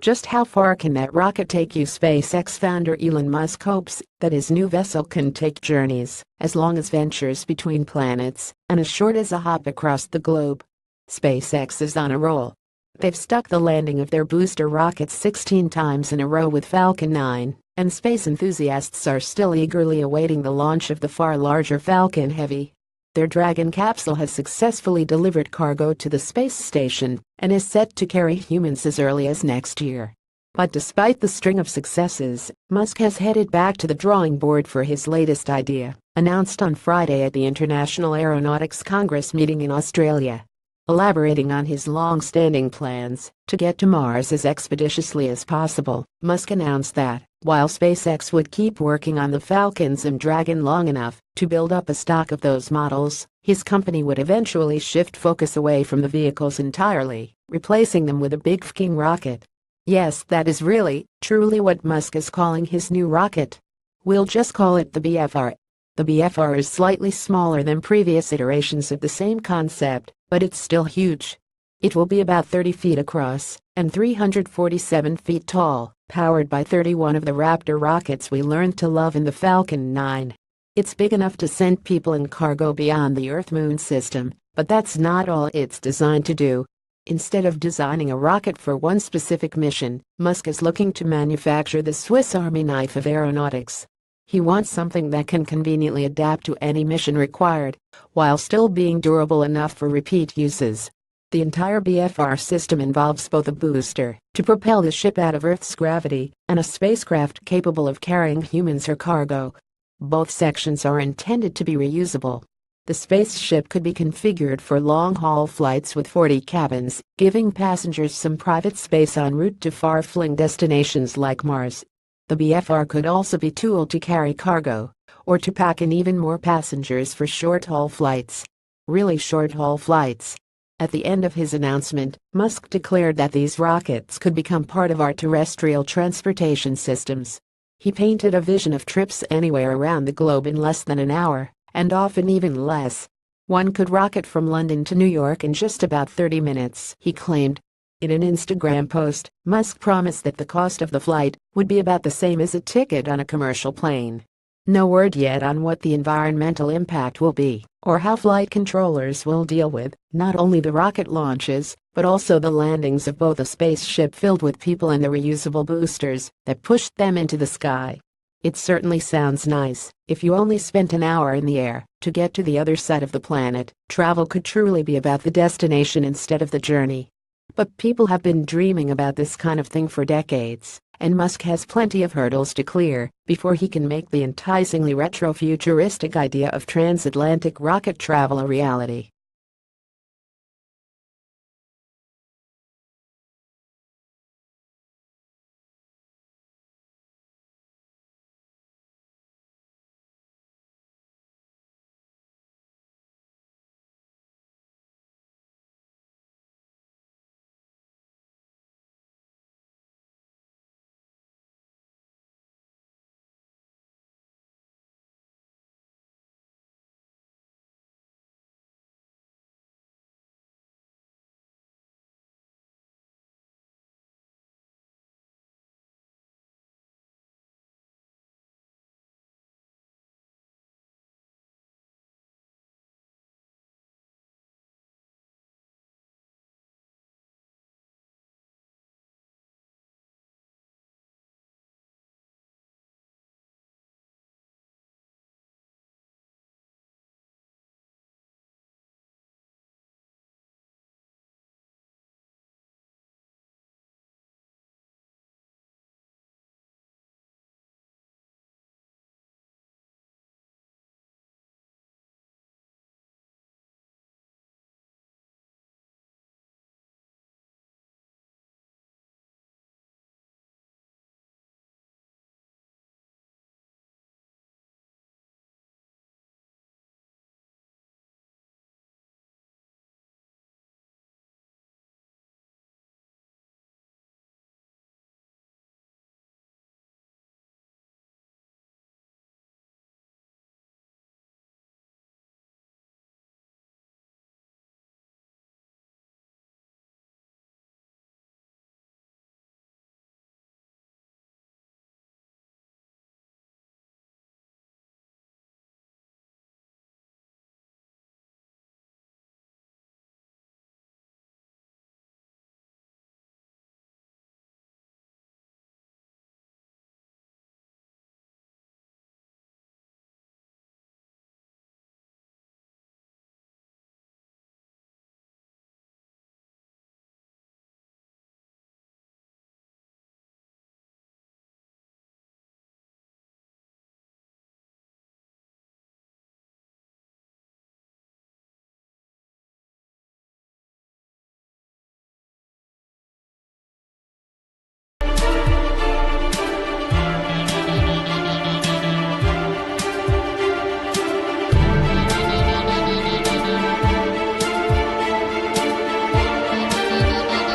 Just how far can that rocket take you? SpaceX founder Elon Musk hopes that his new vessel can take journeys as long as ventures between planets and as short as a hop across the globe. SpaceX is on a roll. They've stuck the landing of their booster rockets 16 times in a row with Falcon 9, and space enthusiasts are still eagerly awaiting the launch of the far larger Falcon Heavy. Their Dragon capsule has successfully delivered cargo to the space station and is set to carry humans as early as next year. But despite the string of successes, Musk has headed back to the drawing board for his latest idea, announced on Friday at the International Aeronautics Congress meeting in Australia. Elaborating on his long-standing plans to get to Mars as expeditiously as possible, Musk announced that, while SpaceX would keep working on the Falcons and Dragon long enough to build up a stock of those models, his company would eventually shift focus away from the vehicles entirely, replacing them with a big f***ing rocket. Yes, that is really, truly what Musk is calling his new rocket. We'll just call it the BFR. The BFR is slightly smaller than previous iterations of the same concept, but it's still huge. It will be about 30 feet across and 347 feet tall, powered by 31 of the Raptor rockets we learned to love in the Falcon 9. It's big enough to send people and cargo beyond the Earth-Moon system, but that's not all it's designed to do. Instead of designing a rocket for one specific mission, Musk is looking to manufacture the Swiss Army knife of aeronautics. He wants something that can conveniently adapt to any mission required, while still being durable enough for repeat uses. The entire BFR system involves both a booster to propel the ship out of Earth's gravity and a spacecraft capable of carrying humans or cargo. Both sections are intended to be reusable. The spaceship could be configured for long-haul flights with 40 cabins, giving passengers some private space en route to far-flung destinations like Mars. The BFR could also be tooled to carry cargo, or to pack in even more passengers for short-haul flights. Really short-haul flights. At the end of his announcement, Musk declared that these rockets could become part of our terrestrial transportation systems. He painted a vision of trips anywhere around the globe in less than an hour, and often even less. One could rocket from London to New York in just about 30 minutes, he claimed. In an Instagram post, Musk promised that the cost of the flight would be about the same as a ticket on a commercial plane. No word yet on what the environmental impact will be, or how flight controllers will deal with not only the rocket launches, but also the landings of both a spaceship filled with people and the reusable boosters that pushed them into the sky. It certainly sounds nice. If you only spent an hour in the air to get to the other side of the planet, travel could truly be about the destination instead of the journey. But people have been dreaming about this kind of thing for decades, and Musk has plenty of hurdles to clear before he can make the enticingly retro-futuristic idea of transatlantic rocket travel a reality.